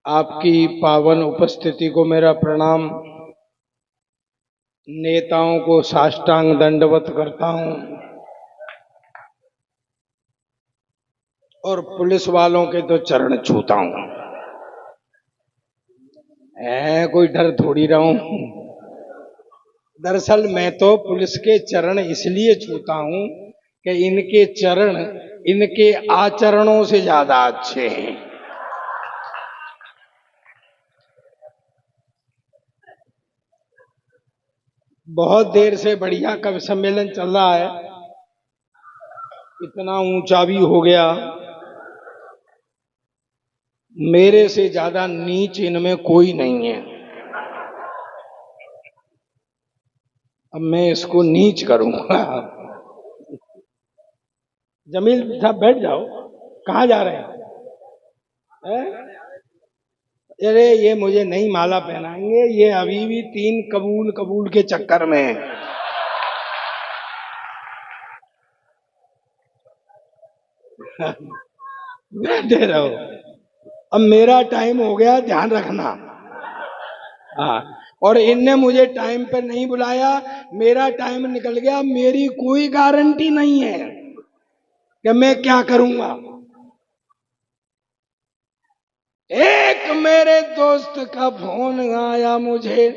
आपकी पावन उपस्थिति को मेरा प्रणाम। नेताओं को साष्टांग दंडवत करता हूं और पुलिस वालों के तो चरण छूता हूं। कोई डर थोड़ी रहा हूं। दरअसल मैं तो पुलिस के चरण इसलिए छूता हूं कि इनके चरण इनके आचरणों से ज्यादा अच्छे हैं। बहुत देर से बढ़िया कवि सम्मेलन चल रहा है, इतना ऊंचा भी हो गया। मेरे से ज्यादा नीच इनमें कोई नहीं है। अब मैं इसको नीच करूंगा। जमील साहब बैठ जाओ। कहाँ जा रहे हैं? अरे ये मुझे नहीं माला पहनाएंगे, ये अभी भी 3 कबूल कबूल के चक्कर में है। बैठे रहो। अब मेरा टाइम हो गया, ध्यान रखना। हाँ, और इनने मुझे टाइम पर नहीं बुलाया, मेरा टाइम निकल गया। मेरी कोई गारंटी नहीं है कि मैं क्या करूंगा। एक मेरे दोस्त का फोन आया मुझे,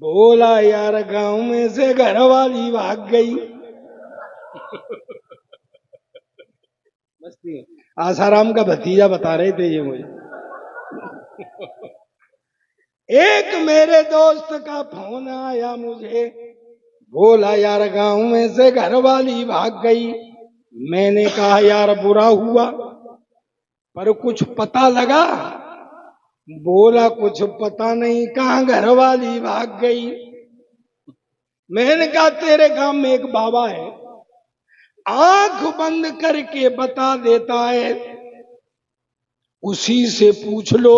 बोला यार गांव में से घरवाली भाग गई। मस्ती। आसाराम का भतीजा बता रहे थे ये मुझे। एक मेरे दोस्त का फोन आया मुझे, बोला यार गांव में से घरवाली भाग गई। मैंने कहा यार बुरा हुआ, पर कुछ पता लगा? बोला कुछ पता नहीं, कहां घरवाली भाग गई। मैंने कहा तेरे गांव में एक बाबा है, आंख बंद करके बता देता है, उसी से पूछ लो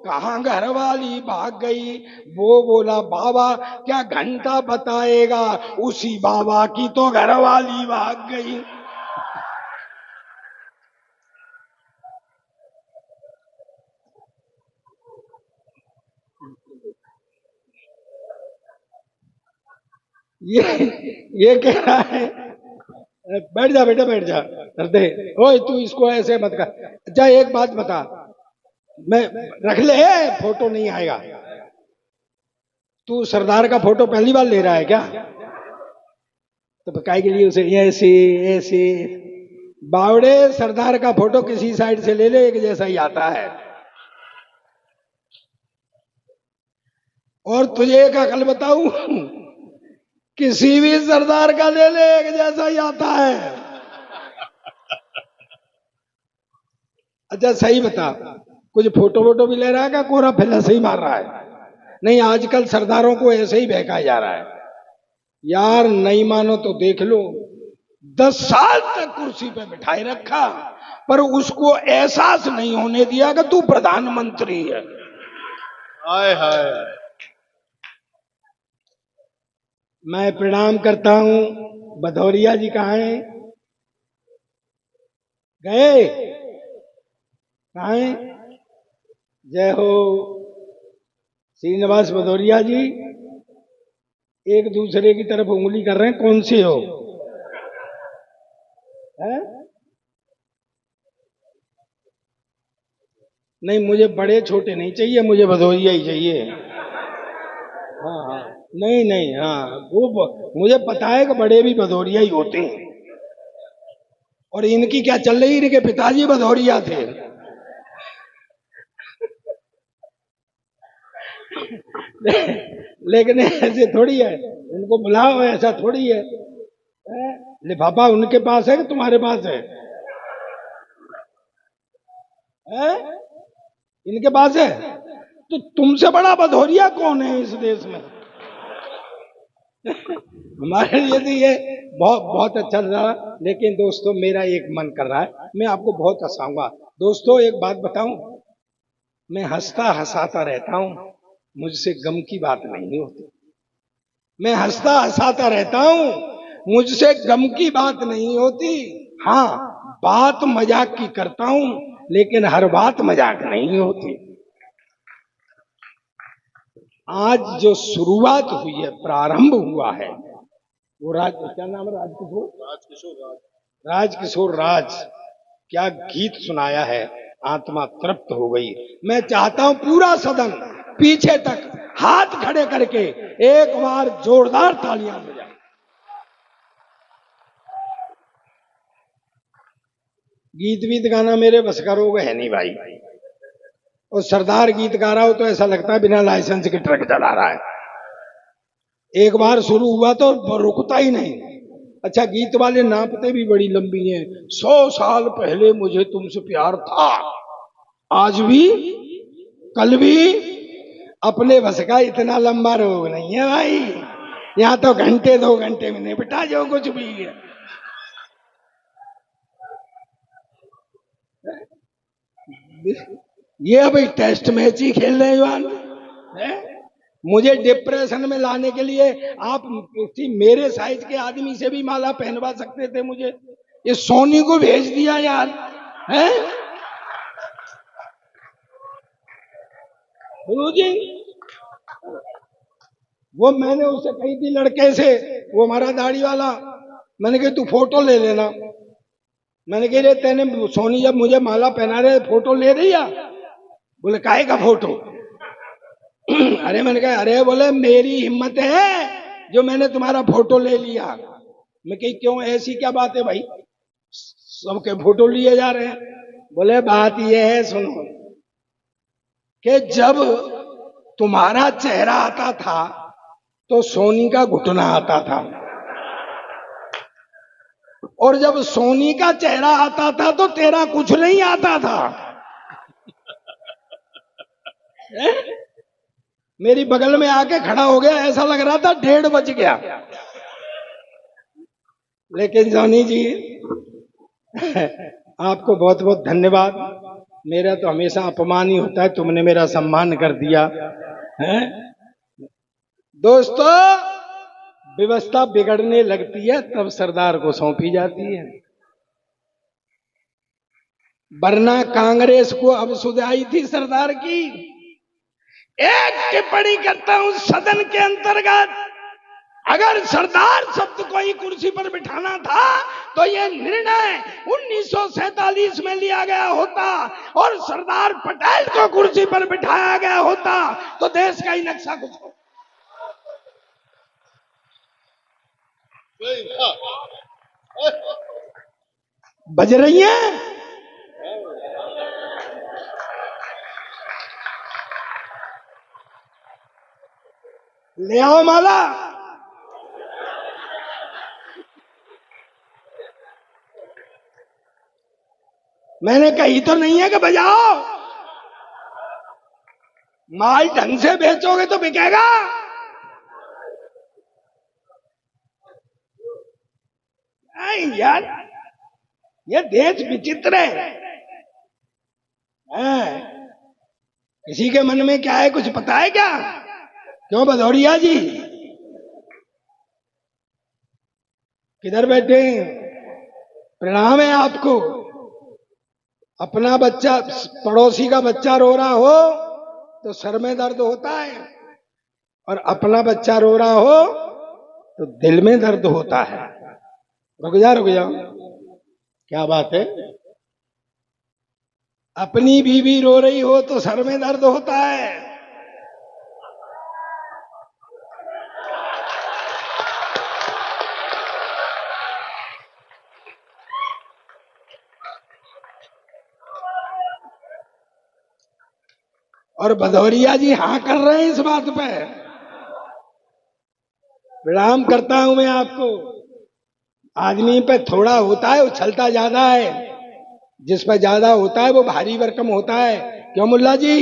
कहां घरवाली भाग गई। वो बोला बाबा क्या घंटा बताएगा, उसी बाबा की तो घरवाली भाग गई। ये कह रहा है, बैठ जा बेटा बैठ जा, दे। ओए तू इसको ऐसे मत कर। अच्छा एक बात बता, मैं रख ले, फोटो नहीं आएगा। तू सरदार का फोटो पहली बार ले रहा है क्या? तो काय के लिए उसे ऐसे ऐसे? बावड़े, सरदार का फोटो किसी साइड से ले ले, एक जैसा ही आता है। और तुझे एक अकल बताऊं, किसी भी सरदार का ले ले, एक जैसा ही आता है। अच्छा सही बता, कुछ फोटो वोटो भी ले रहा है क्या, कोरा फैला सही मार रहा है? नहीं, आजकल सरदारों को ऐसे ही बहकाया जा रहा है। यार नहीं मानो तो देख लो, 10 साल तक कुर्सी पे बिठाए रखा, पर उसको एहसास नहीं होने दिया कि तू प्रधानमंत्री है। हाय हाय। मैं प्रणाम करता हूं। भदौरिया जी कहाँ हैं? गए? कहाँ हैं? जय हो। श्रीनिवास भदौरिया जी एक दूसरे की तरफ उंगली कर रहे हैं, कौन से हो? है? नहीं, मुझे बड़े छोटे नहीं चाहिए, मुझे भदौरिया ही चाहिए। हाँ हाँ, नहीं नहीं, हाँ वो मुझे पता है कि बड़े भी भदौरिया ही होते हैं। और इनकी क्या चल रही, इनके पिताजी भदौरिया थे। लेकिन ऐसे थोड़ी है, उनको बुलाओ, ऐसा थोड़ी है। लिफाफा उनके पास है कि तुम्हारे पास है? इनके पास है। तो तुमसे बड़ा भदौरिया कौन है इस देश में? हमारे लिए तो ये बहुत बहुत अच्छा रहा। लेकिन दोस्तों मेरा एक मन कर रहा है, मैं आपको बहुत हंसाऊंगा। दोस्तों एक बात बताऊं, मैं हंसता हंसाता रहता हूं, मुझसे गम की बात नहीं होती। मैं हंसता हंसाता रहता हूं, मुझसे गम की बात नहीं होती। हाँ, बात मजाक की करता हूं, लेकिन हर बात मजाक नहीं होती। आज जो शुरुआत हुई है, प्रारंभ हुआ है, वो क्या नाम है, राजकिशोर राज, क्या गीत सुनाया है, आत्मा तृप्त हो गई। मैं चाहता हूं पूरा सदन पीछे तक हाथ खड़े करके एक बार जोरदार तालियां बजाए। गीत वीत गाना मेरे बस का रोग है नहीं भाई, और सरदार गीत गा रहा हो तो ऐसा लगता है बिना लाइसेंस के ट्रक चला रहा है। एक बार शुरू हुआ तो रुकता ही नहीं। अच्छा, गीत वाले नापते भी बड़ी लंबी हैं। 100 साल पहले मुझे तुमसे प्यार था, आज भी कल भी। अपने बस का इतना लंबा रोग नहीं है भाई, यहाँ तो घंटे 2 घंटे में निपटा जो कुछ भी है। ये अभी टेस्ट मैच ही खेल रहे हैं। मुझे डिप्रेशन में लाने के लिए आप किसी मेरे साइज के आदमी से भी माला पहनवा सकते थे मुझे, ये सोनी को भेज दिया यार है। गुरुजी, वो मैंने उससे कही थी लड़के से, वो हमारा दाढ़ी वाला, मैंने कहा तू फोटो ले लेना। मैंने कही रे तेने सोनी जब मुझे माला पहना रहे फोटो ले रही है? बोले काहे का फोटो? अरे मैंने कहा अरे, बोले मेरी हिम्मत है जो मैंने तुम्हारा फोटो ले लिया। मैं कही क्यों, ऐसी क्या बात है भाई, सबके फोटो लिए जा रहे हैं। बोले बात यह है सुनो, कि जब तुम्हारा चेहरा आता था तो सोनी का घुटना आता था, और जब सोनी का चेहरा आता था तो तेरा कुछ नहीं आता था। मेरी बगल में आके खड़ा हो गया, ऐसा लग रहा था 1:30 बज गया। लेकिन सोनी जी आपको बहुत बहुत धन्यवाद। मेरा तो हमेशा अपमान ही होता है, तुमने मेरा सम्मान कर दिया है। दोस्तों, व्यवस्था बिगड़ने लगती है तब सरदार को सौंपी जाती है, वरना कांग्रेस को अब सुधाई थी सरदार की। एक टिप्पणी करता हूं सदन के अंतर्गत, अगर सरदार शब्द को ही कुर्सी पर बिठाना था तो यह निर्णय 1947 में लिया गया होता, और सरदार पटेल को कुर्सी पर बिठाया गया होता तो देश का ही नक्शा कुछ होता। बज रही है? ले आओ माला। मैंने कही तो नहीं है कि बजाओ, माल ढंग से बेचोगे तो बिकेगा। यार ये देश विचित्र है। किसी के मन में क्या है कुछ पता है क्या? क्यों भदौरिया जी किधर बैठे हैं? प्रणाम है आपको। अपना बच्चा, पड़ोसी का बच्चा रो रहा हो तो सर में दर्द होता है, और अपना बच्चा रो रहा हो तो दिल में दर्द होता है। रुक जाओ, क्या बात है? अपनी बीवी रो रही हो तो सर में दर्द होता है। और भदौरिया जी हाँ कर रहे हैं इस बात पे। प्रणाम करता हूं मैं आपको। आदमी पे थोड़ा होता है उछलता ज्यादा है, जिस पर ज्यादा होता है वो भारी भरकम होता है। क्यों मुल्ला जी?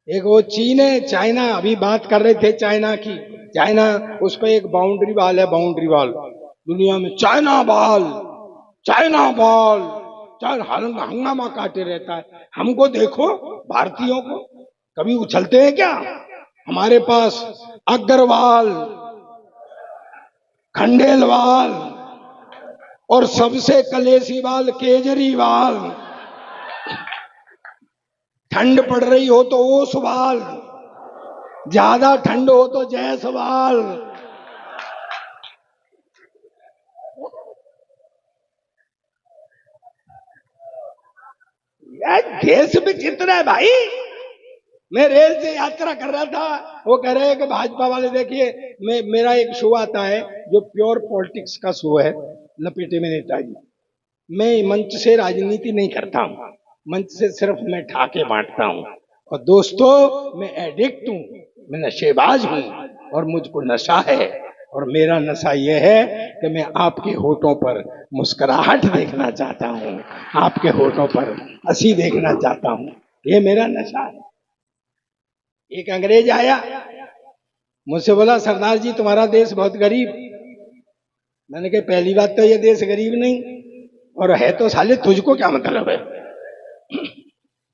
एक वो चीन है, चाइना, अभी बात कर रहे थे चाइना की। चाइना, उस पर एक बाउंड्री वॉल है, बाउंड्री वॉल। दुनिया में China wall, China wall, China हंगामा काटे रहता है। हमको देखो भारतीयों को, कभी उछलते हैं क्या? हमारे पास अग्रवाल, खंडेलवाल, और सबसे कलेशीवाल केजरीवाल। ठंड पड़ रही हो तो ओसवाल, ज्यादा ठंड हो तो जायसवाल। यार देश विचित्र है भाई। मैं रेल से यात्रा कर रहा था, वो कह रहे हैं कि भाजपा वाले देखिए, मेरा एक शो आता है जो प्योर पॉलिटिक्स का शो है, लपेटे में नेताजी। मैं मंच से राजनीति नहीं करता हूँ, मंच से सिर्फ मैं ठाके बांटता हूँ। और दोस्तों, मैं एडिक्ट हूँ, मैं नशेबाज हूँ और मुझको नशा है। और मेरा नशा यह है कि मैं आपके होठों पर मुस्कुराहट देखना चाहता हूँ, आपके होठों पर हंसी देखना चाहता हूँ। ये मेरा नशा है। एक अंग्रेज आया, मुझसे बोला, सरदार जी तुम्हारा देश बहुत गरीब। मैंने कहा पहली बात तो ये देश गरीब नहीं, और है तो साले तुझको क्या मतलब है।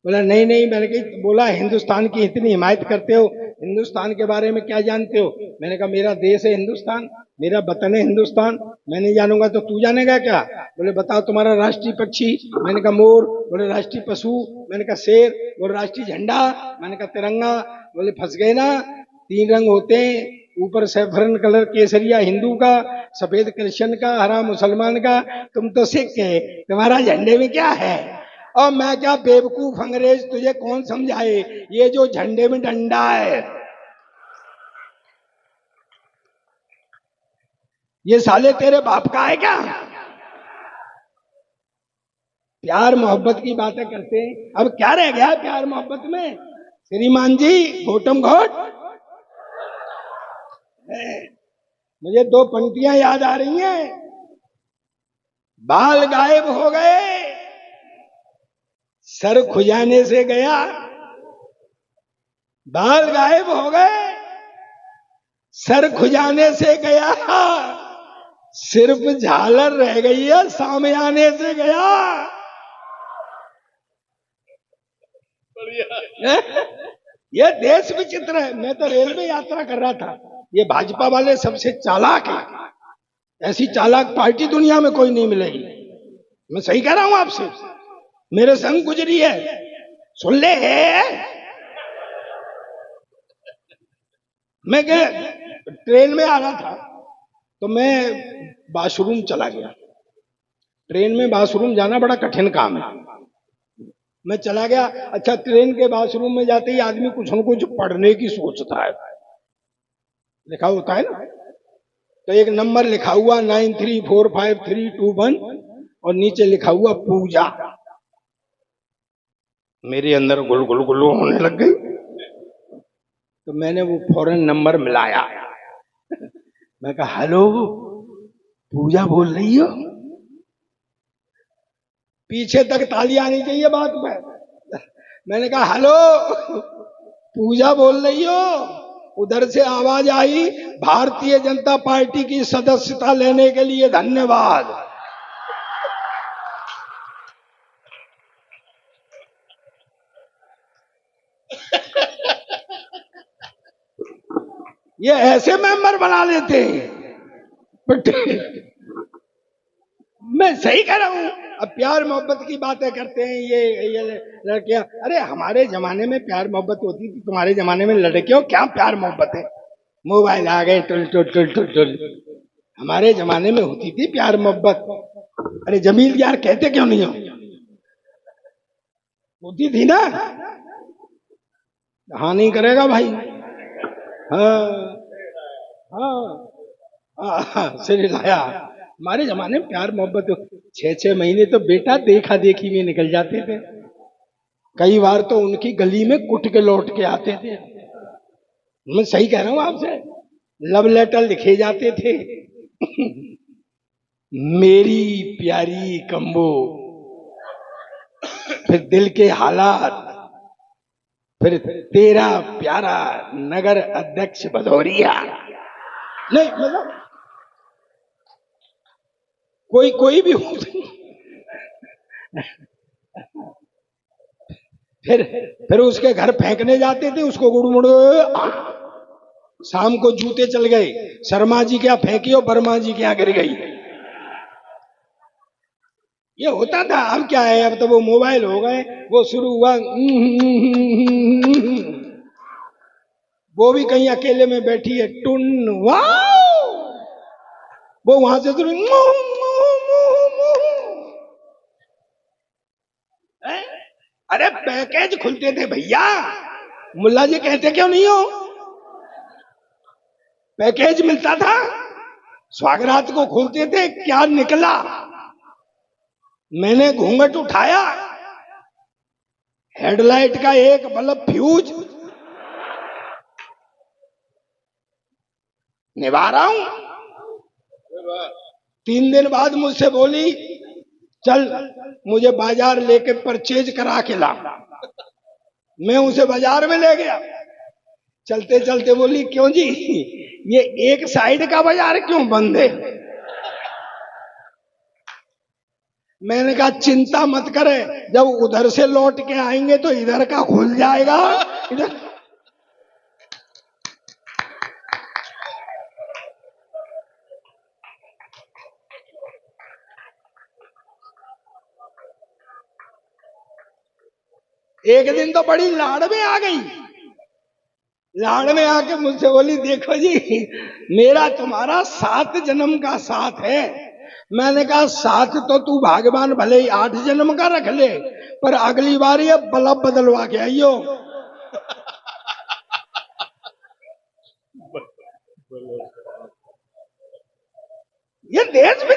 बोला नहीं नहीं। मैंने कहा, बोला हिंदुस्तान की इतनी हिमायत करते हो, हिंदुस्तान के बारे में क्या जानते हो। मैंने कहा मेरा देश है हिंदुस्तान, मेरा वतन है हिंदुस्तान, मैं नहीं जानूंगा तो तू जानेगा क्या। बोले बताओ तुम्हारा राष्ट्रीय पक्षी। मैंने कहा मोर। बोले राष्ट्रीय पशु। मैंने कहा शेर। बोले राष्ट्रीय झंडा। मैंने कहा तिरंगा। बोले फंस गए ना, 3 रंग होते हैं, ऊपर सैफरन कलर केसरिया हिंदू का, सफेद क्रिश्चियन का, हरा मुसलमान का, तुम तो सिख है, तुम्हारा झंडे में क्या है। और मैं क्या बेवकूफ अंग्रेज, तुझे कौन समझाए, ये जो झंडे में डंडा है, ये साले तेरे बाप का है क्या। प्यार मोहब्बत की बातें करते हैं, अब क्या रह गया प्यार मोहब्बत में। श्रीमान जी घोटम घोट। मुझे 2 पंक्तियां याद आ रही हैं। बाल गायब हो गए, सर खुजाने से गया। बाल गायब हो गए, सर खुजाने से गया, सिर्फ झालर रह गई है सामयाने से गया। ये देश विचित्र है। मैं तो रेलवे यात्रा कर रहा था, ये भाजपा वाले सबसे चालाक है, ऐसी चालाक पार्टी दुनिया में कोई नहीं मिलेगी। मैं सही कह रहा हूं आपसे, मेरे संग गुजरी है, सुन ले। मैं ट्रेन में आ रहा था तो मैं बाथरूम चला गया। ट्रेन में बाथरूम जाना बड़ा कठिन काम है। मैं चला गया। अच्छा, ट्रेन के बाथरूम में जाते ही आदमी कुछ न कुछ पढ़ने की सोचता है, लिखा होता है ना। तो एक नंबर लिखा हुआ 934531 और नीचे लिखा हुआ पूजा। मेरे अंदर गुल गुल गुल होने लग गई, तो मैंने वो फौरन नंबर मिलाया। मैं कहा हेलो, पूजा बोल रही हो। पीछे तक ताली आनी चाहिए बात पे। मैंने कहा हेलो, पूजा बोल रही हो। उधर से आवाज आई, भारतीय जनता पार्टी की सदस्यता लेने के लिए धन्यवाद। ये ऐसे मेंबर बना लेते हैं। मैं सही कह रहा हूं। अब प्यार मोहब्बत की बातें करते हैं ये लड़कियां। अरे हमारे जमाने में प्यार मोहब्बत होती थी, तुम्हारे जमाने में लड़कियों क्या प्यार मोहब्बत है। मोबाइल आ गए, tool tool tool tool tool. हमारे जमाने में होती थी प्यार मोहब्बत। अरे जमील यार कहते क्यों नहीं हो, होती थी ना। हाँ नहीं करेगा भाई। हाँ हाँ हाँ, सिर लाया। हमारे जमाने में प्यार मोहब्बत 6-6 महीने तो बेटा देखा देखी में निकल जाते थे। कई बार तो उनकी गली में कुट के लौट के आते थे। मैं सही कह रहा हूं आपसे, लव लेटर लिखे जाते थे। मेरी प्यारी कम्बो, फिर दिल के हालात, फिर तेरा प्यारा नगर अध्यक्ष भदौरिया। नहीं मतलब कोई भी हो। फिर उसके घर फेंकने जाते थे उसको, गुड़मुड़। शाम को जूते चल गए, शर्मा जी क्या फेंकी और बर्मा जी क्या गिर गई। ये होता था, अब क्या है, अब तो वो मोबाइल हो गए, वो शुरू हुआ वो भी कहीं अकेले में बैठी है, टुन वाओ, वो वहां से शुरू हैं? अरे पैकेज खुलते थे भैया, मुल्ला जी कहते क्यों नहीं हो, पैकेज मिलता था, स्वागरात को खोलते थे, क्या निकला, मैंने घूंघट उठाया, हेडलाइट का एक बल्ब फ्यूज, निभा रहा हूं। 3 दिन बाद मुझसे बोली, चल मुझे बाजार लेके परचेज करा के ला। मैं उसे बाजार में ले गया, चलते चलते बोली, क्यों जी ये एक साइड का बाजार क्यों बंद है। मैंने कहा चिंता मत करे, जब उधर से लौट के आएंगे तो इधर का खुल जाएगा। इधर एक दिन तो बड़ी लाड़ में आ गई, लाड़ में आके मुझसे बोली, देखो जी मेरा तुम्हारा 7 जन्म का साथ है। मैंने कहा साथ तो तू भाग्यवान भले ही 8 जन्म का रख ले, पर अगली बार ये बल्ब बदलवा के आइयो। ये देश में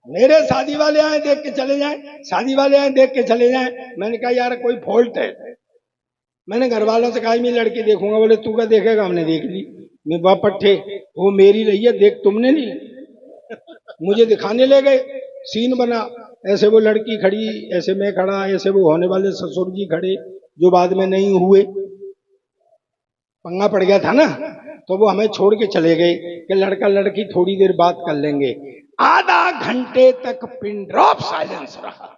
मेरे शादी वाले आए देख के चले जाएं, शादी वाले आए देख के चले जाएं। मैंने कहा यार कोई फॉल्ट है, मैंने घर वालों से कहा मैं लड़की देखूंगा, बोले तू क्या देखेगा, हमने देख ली, मैं बापट्ठे वो मेरी रही है, देख तुमने नहीं, मुझे दिखाने ले गए, सीन बना, ऐसे वो लड़की खड़ी, ऐसे मैं खड़ा, ऐसे वो होने वाले ससुर जी खड़े, जो बाद में नहीं हुए, पंगा पड़ गया था ना, तो वो हमें छोड़ के चले गए कि लड़का लड़की थोड़ी देर बात कर लेंगे। आधा घंटे तक पिन ड्रॉप साइलेंस रहा,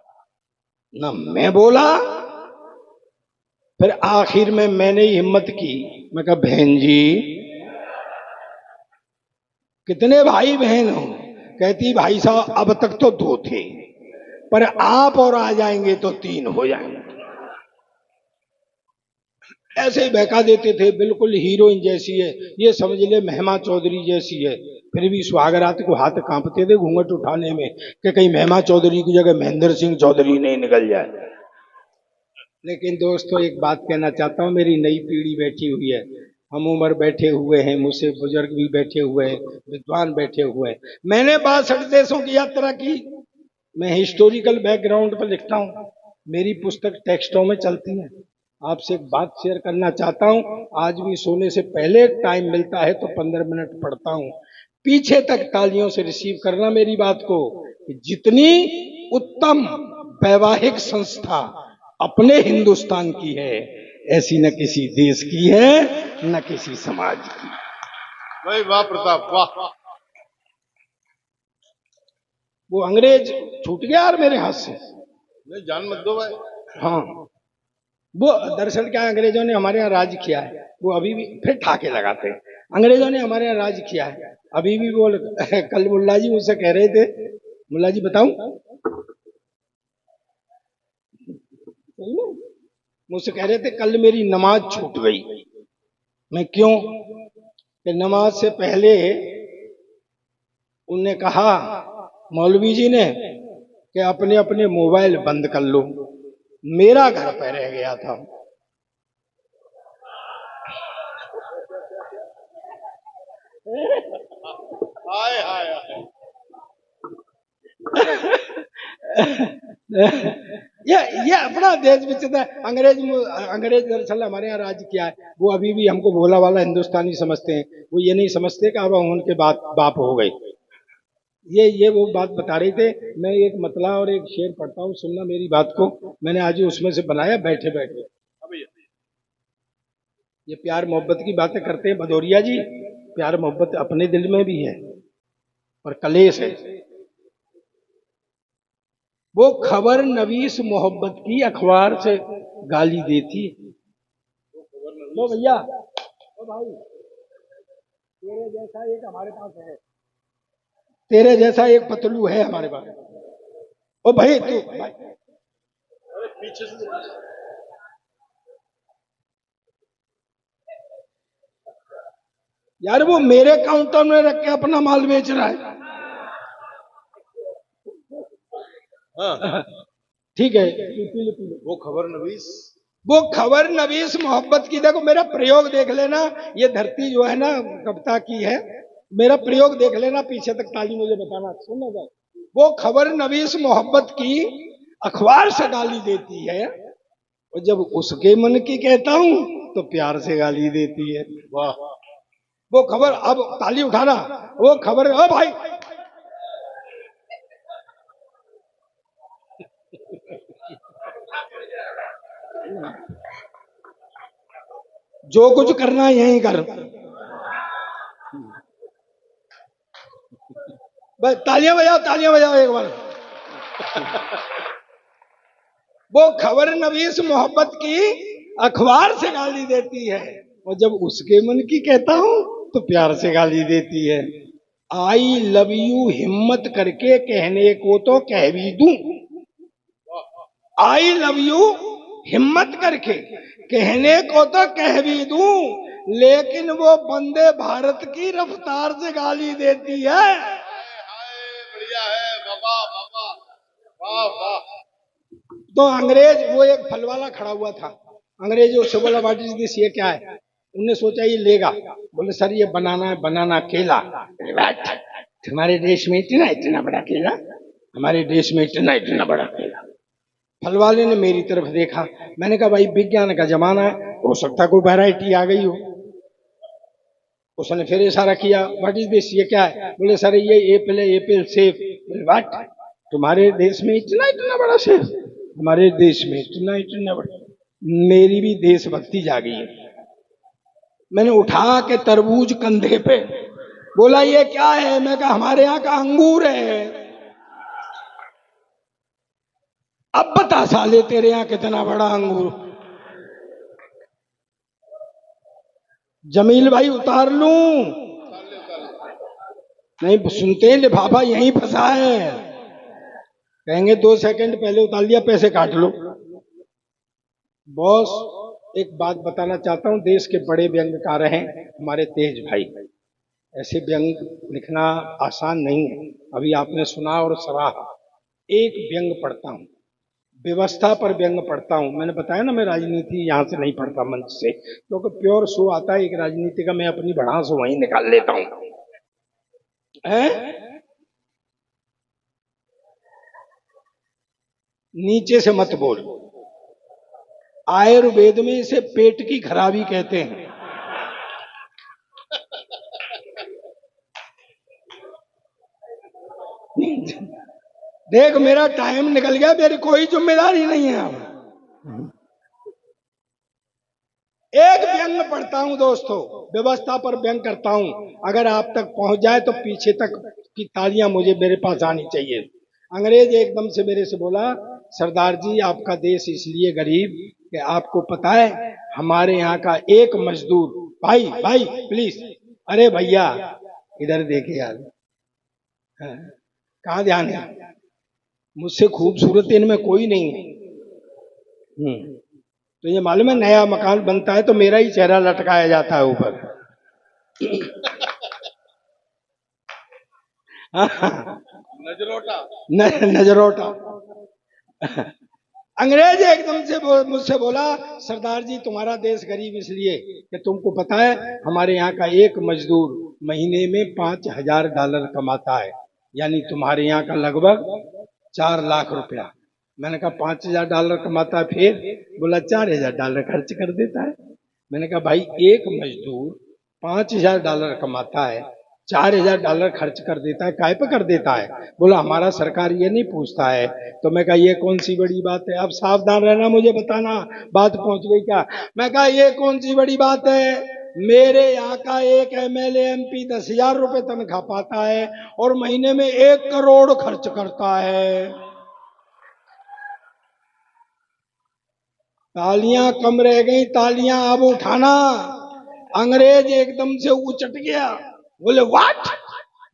ना मैं बोला, फिर आखिर में मैंने ही हिम्मत की, मैं कहा बहन जी कितने भाई बहन हो, कहती भाई साहब अब तक तो 2 थे, पर आप और आ जाएंगे तो 3 हो जाएंगे। ऐसे ही बहका देते थे, बिल्कुल हीरोइन जैसी है, ये समझ ले महिमा चौधरी जैसी है, फिर भी सुहागरात को हाथ कांपते थे घूंघट उठाने में कि कहीं महिमा चौधरी की जगह महेंद्र सिंह चौधरी नहीं निकल जाए। लेकिन दोस्तों एक बात कहना चाहता हूँ, मेरी नई पीढ़ी बैठी हुई है, हम उम्र बैठे हुए हैं, मुझसे बुजुर्ग भी बैठे हुए हैं, विद्वान बैठे हुए हैं। मैंने 62 देशों की यात्रा की, मैं हिस्टोरिकल बैकग्राउंड पर लिखता हूँ, मेरी पुस्तक टेक्स्टों में चलती है। आपसे एक बात शेयर करना चाहता हूँ, आज भी सोने से पहले टाइम मिलता है तो 15 मिनट पढ़ता हूँ, पीछे तक तालियों से रिसीव करना मेरी बात को। जितनी उत्तम वैवाहिक संस्था अपने हिंदुस्तान की है, ऐसी न किसी देश की है न किसी समाज की। भाई वाह प्रताप वाह। वो अंग्रेज छूट गया यार मेरे हाथ से, नहीं जान मत दो भाई। हाँ वो दरअसल क्या, अंग्रेजों ने हमारे यहाँ राज किया है, वो अभी भी फिर ठाके लगाते हैं, अंग्रेजों ने हमारे यहाँ राज किया है अभी भी। वो कल मुल्ला जी मुझसे कह रहे थे, मुल्ला जी बताऊं, मुझसे कह रहे थे कल मेरी नमाज छूट गई। मैं क्यों, कि नमाज से पहले उनने कहा मौलवी जी ने कि अपने अपने मोबाइल बंद कर लो, मेरा घर पे रह गया था। हाय हाय हाय। ये अपना देश विचित्र है। अंग्रेज दरअसल हमारे यहाँ राज किया है, वो अभी भी हमको भोला वाला हिंदुस्तानी समझते हैं, वो ये नहीं समझते कि अब हम उनके बाप हो गए। ये वो बात बता रहे थे। मैं एक मतला और एक शेर पढ़ता हूँ, सुनना मेरी बात को, मैंने आज ही उसमें से बनाया बैठे बैठे। ये प्यार मोहब्बत की बातें करते हैं भदौरिया जी, प्यार मोहब्बत अपने दिल में भी है और कलेश है। वो खबर नवीस मोहब्बत की अखबार से गाली देती है। लो भैया, ओ भाई, तेरे जैसा एक हमारे पास है, तेरे जैसा एक पतलू है हमारे पास, ओ भाई तू भाई, अरे पीछे से यार वो मेरे काउंटर में रख के अपना माल बेच रहा है। हाँ ठीक है, पी लो। वो खबर नवीस। वो खबर नवीस मोहब्बत की, देखो मेरा प्रयोग देख लेना। ये धरती जो है ना कविता की है। मेरा प्रयोग देख लेना, पीछे तक ताली मुझे बताना, सुनना जाए। वो खबर नवीस मोहब्बत की अखबार से गाली देती है, और जब उसके मन की कहता हूं तो प्यार से गाली देती है। वाह वो खबर, अब ताली उठाना। वो खबर, ओ भाई जो कुछ करना है यहीं कर। बस तालियां बजाओ, तालियां बजाओ एक बार। वो खबर नवीस मोहब्बत की अखबार से गाली देती है, और जब उसके मन की कहता हूं तो प्यार से गाली देती है। आई लव यू हिम्मत करके कहने को तो कह भी दूं, आई लव यू हिम्मत करके कहने को तो कह भी दूं, लेकिन वो वंदे भारत की रफ्तार से गाली देती है। हाय बढ़िया है बाबा बाबा। वाह वाह। तो अंग्रेज, वो एक फल वाला खड़ा हुआ था, अंग्रेज उससे बोला व्हाट इज दिस, ये क्या है। उनने सोचा ये लेगा, बोले सर ये बनाना है, बनाना केला। हमारे देश में इतना इतना बड़ा केला, हमारे देश में इतना इतना बड़ा केला। फल वाले ने मेरी तरफ देखा, मैंने कहा भाई विज्ञान का जमाना है, हो सकता है कोई वैरायटी आ गई हो। उसने फिर इशारा किया, व्हाट इज दिस, ये क्या है। बोले सर ये एप्पल है, एप्पल सेब। बोले व्हाट, तुम्हारे देश में इतना इतना बड़ा सेब, हमारे देश में इतना इतना बड़ा। मेरी भी देशभक्ति जागी है। मैंने उठा के तरबूज कंधे पे, बोला ये क्या है। मैं कहा हमारे यहाँ का अंगूर है। अब बता साले तेरे यहाँ कितना बड़ा अंगूर। जमील भाई उतार लूं? नहीं सुनते हैं, लिफाफा यहीं फंसा है। कहेंगे 2 सेकंड पहले उतार लिया, पैसे काट लो। बॉस एक बात बताना चाहता हूं, देश के बड़े व्यंग्यकार हैं हमारे तेज भाई। ऐसे व्यंग लिखना आसान नहीं है। अभी आपने सुना और सराहा। एक व्यंग पढ़ता हूं, व्यवस्था पर व्यंग पढ़ता हूं। मैंने बताया ना मैं राजनीति यहां से नहीं पढ़ता मंच से, क्योंकि प्योर शो आता है एक राजनीति का, मैं अपनी भड़ास वहीं निकाल लेता हूं। नीचे से मत बोल। आयुर्वेद में इसे पेट की खराबी कहते हैं। देख मेरा टाइम निकल गया, मेरी कोई जिम्मेदारी नहीं है अब। एक व्यंग पढ़ता हूं दोस्तों, व्यवस्था पर व्यंग करता हूं। अगर आप तक पहुंच जाए तो पीछे तक की तालियां मुझे मेरे पास आनी चाहिए। अंग्रेज एकदम से मेरे से बोला, सरदार जी आपका देश इसलिए गरीब कि आपको पता है हमारे यहाँ का एक मजदूर, भाई भाई प्लीज, अरे भैया इधर देखे यार, कहाँ ध्यान है, मुझसे खूबसूरत इनमें कोई नहीं है। तो ये मालूम है नया मकान बनता है तो मेरा ही चेहरा लटकाया जाता है ऊपर। नजरोटा नजरोटा। अंग्रेज एकदम से मुझसे बोला, सरदार जी तुम्हारा देश गरीब इसलिए कि तुमको पता है हमारे यहाँ का एक मजदूर महीने में $5,000 कमाता है, यानी तुम्हारे यहाँ का लगभग 4 लाख रुपया। मैंने कहा $5,000 कमाता है, फिर बोला $4,000 खर्च कर देता है। मैंने कहा भाई एक मजदूर $5,000 कमाता है, $4,000 खर्च कर देता है, काय पे कर देता है। बोला हमारा सरकार ये नहीं पूछता है। तो मैं कहा ये कौन सी बड़ी बात है, अब सावधान रहना, मुझे बताना बात पहुंच गई क्या। मैं कहा ये कौन सी बड़ी बात है, मेरे यहाँ का एक एमएलए एमपी 10,000 रुपए तनख्वाह पाता है और महीने में 1 करोड़ खर्च करता है। तालियां कम रह गई, तालियां अब उठाना। अंग्रेज एकदम से उचट गया, बोले व्हाट,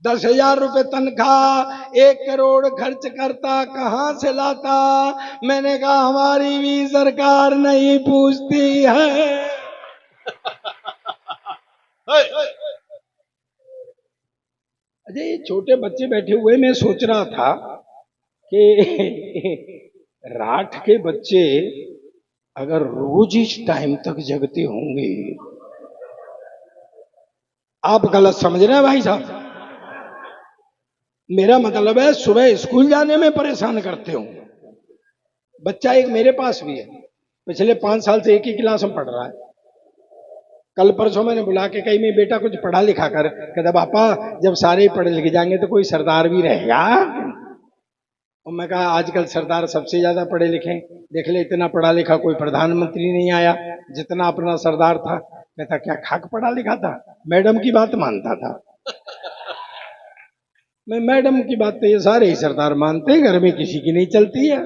10,000 रुपए तनख्वाह, 1 करोड़ खर्च करता, कहां से लाता? मैंने कहा हमारी भी सरकार नहीं पूछती है। अजय ये छोटे बच्चे बैठे हुए, मैं सोच रहा था कि राठ के बच्चे अगर रोज इस टाइम तक जगते होंगे, आप गलत समझ रहे हैं भाई साहब। मेरा मतलब है सुबह स्कूल जाने में परेशान करते हो। बच्चा एक मेरे पास भी है, पिछले 5 साल से एक ही क्लास में पढ़ रहा है। कल परसों मैंने बुला के कही, मैं बेटा कुछ पढ़ा लिखा कर। कहता पापा जब सारे पढ़े लिखे जाएंगे तो कोई सरदार भी रहेगा। और मैं कहा आजकल सरदार सबसे ज्यादा पढ़े लिखे, देख ले इतना पढ़ा लिखा कोई प्रधानमंत्री नहीं आया जितना अपना सरदार था। कहता क्या खाक पढ़ा लिखा था, मैडम की बात मानता था। मैं मैडम की बात तो ये सारे ही सरदार मानते हैं, घर में किसी की नहीं चलती है।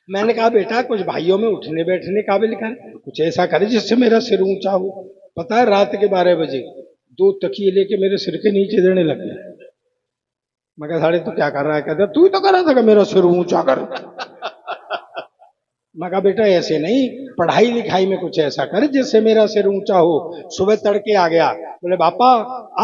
मैंने कहा बेटा कुछ भाइयों में उठने बैठने काबिल कर, कुछ ऐसा करे जिससे मेरा सिर ऊंचा हो। पता है रात के 12 बजे 2 तकिए लेके मेरे सिर के नीचे देने लगे। मैं कहा साढ़े तू क्या कर रहा है? कहता तू ही तो कर रहा था कि मेरा सिर ऊंचा कर। मैं कहा बेटा ऐसे नहीं, पढ़ाई लिखाई में कुछ ऐसा कर जिससे मेरा सिर ऊंचा हो। सुबह तड़के आ गया, बोले पापा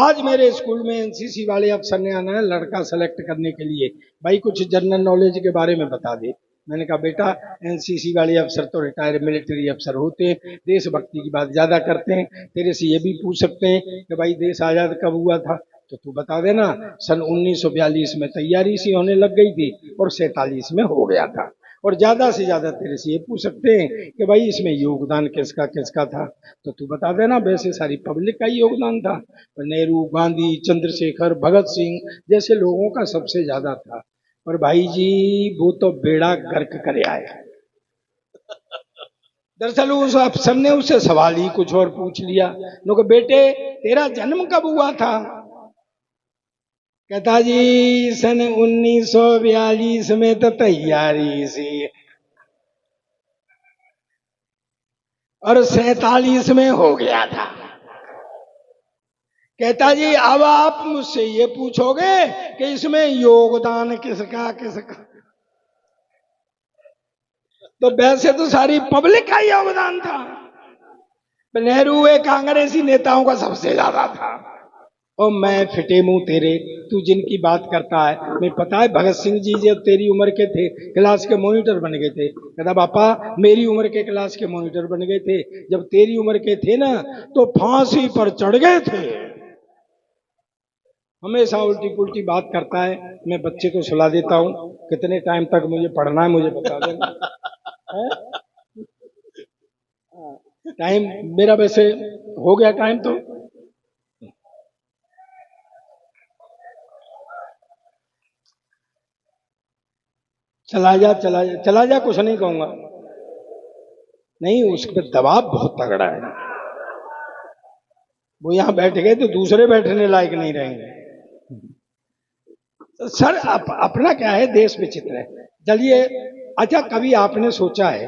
आज मेरे स्कूल में एनसीसी वाले अफसर ने आना है लड़का सेलेक्ट करने के लिए, भाई कुछ जनरल नॉलेज के बारे में बता दे। मैंने कहा बेटा एनसीसी वाले अफसर तो रिटायर्ड मिलिट्री अफसर होते हैं, देशभक्ति की बात ज्यादा करते हैं। तेरे से ये भी पूछ सकते हैं कि भाई देश आजाद कब हुआ था, तो तू बता देना। सन 1942 में तैयारी सी होने लग गई थी और 47 में हो गया था। और ज्यादा से ज्यादा तेरे से ये पूछ सकते हैं कि भाई इसमें योगदान किसका किसका था, तो तू बता देना। वैसे सारी पब्लिक का ही योगदान था, नेहरू, गांधी, चंद्रशेखर, भगत सिंह जैसे लोगों का सबसे ज्यादा था। पर भाई जी वो तो बेड़ा गर्क करे आए। दरअसल उस अफसर ने उससे सवाल ही कुछ और पूछ लिया। नो बेटे तेरा जन्म कब हुआ था? कहता जी सन 1942 में तो तैयारी सी और 47 में हो गया था। कहता जी अब आप मुझसे ये पूछोगे कि इसमें योगदान किसका किसका, तो वैसे तो सारी पब्लिक का योगदान था। नेहरू एक कांग्रेसी नेताओं का सबसे ज्यादा था। और मैं फिटे मुंह तेरे, तू जिनकी बात करता है, मैं पता है भगत सिंह जी जब तेरी उम्र के थे क्लास के मॉनिटर बन गए थे। कहता पापा मेरी उम्र के क्लास के मॉनिटर बन गए थे, जब तेरी उम्र के थे ना तो फांसी पर चढ़ गए थे। हमेशा उल्टी पुल्टी बात करता है। मैं बच्चे को सुला देता हूँ, कितने टाइम तक मुझे पढ़ना है मुझे बता देना। टाइम मेरा वैसे हो गया टाइम, तो चला जा चला जा चला जा, कुछ नहीं कहूंगा। नहीं उस पर दबाव बहुत तगड़ा है, वो यहां बैठ गए तो दूसरे बैठने लायक नहीं रहेंगे। तो सर अपना क्या है, देश विचित्र है। चलिए अच्छा कभी आपने सोचा है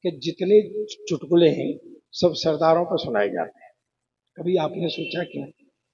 कि जितने चुटकुले हैं सब सरदारों पर सुनाए जाते हैं? कभी आपने सोचा क्यों?